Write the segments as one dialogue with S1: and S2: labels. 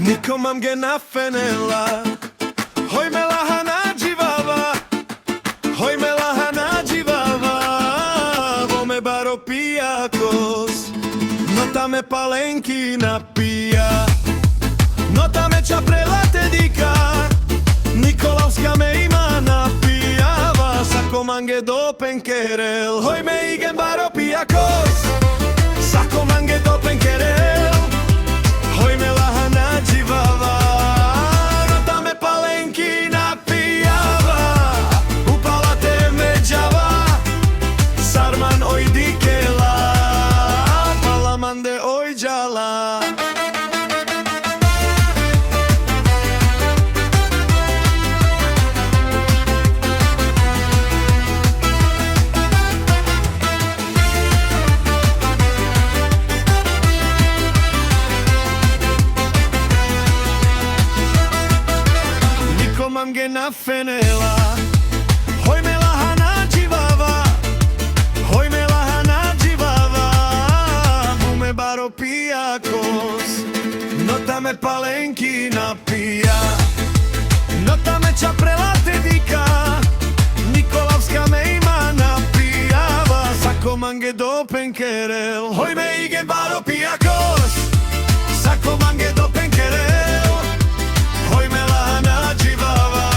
S1: Niko mam ge na fenela Hoj me lahana dživava Hoj me lahana dživava Vo me baro pijakos Nota me palenki napija Nota me čaprela te dika Nikolavska me ima napijava Sako mange do penkerel Hoj me igen baro pijakos Sako mange do penkerel Hoj me lahana dživava Nota me palenki napijava Upala te međava Sarman oj dikela Palamande oj džala Mam ge na fenela Hoj me lahana dživava Hoj me lahana dživava Mu me baro pijakos Nota me palenki napija Nota me čaprela te dika Nikolavska me ima napijava Sako mange do penkerel Hoj me igen baro pijakos Sako mange do penkerel Hoj me lahana dživava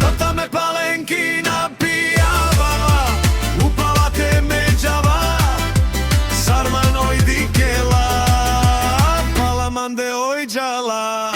S1: Nota me palenki napijava Upala te međava Sarman oj dikela Palamande oj džala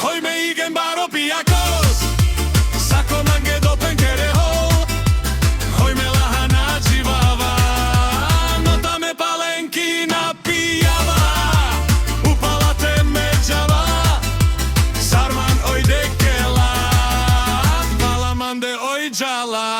S1: Hoj me igen baro pijakos Sako mange do penkerel Hoj me lahana dživava Nota me palenki napijava Upala te međava Sarman oj dekela Palamande oj džala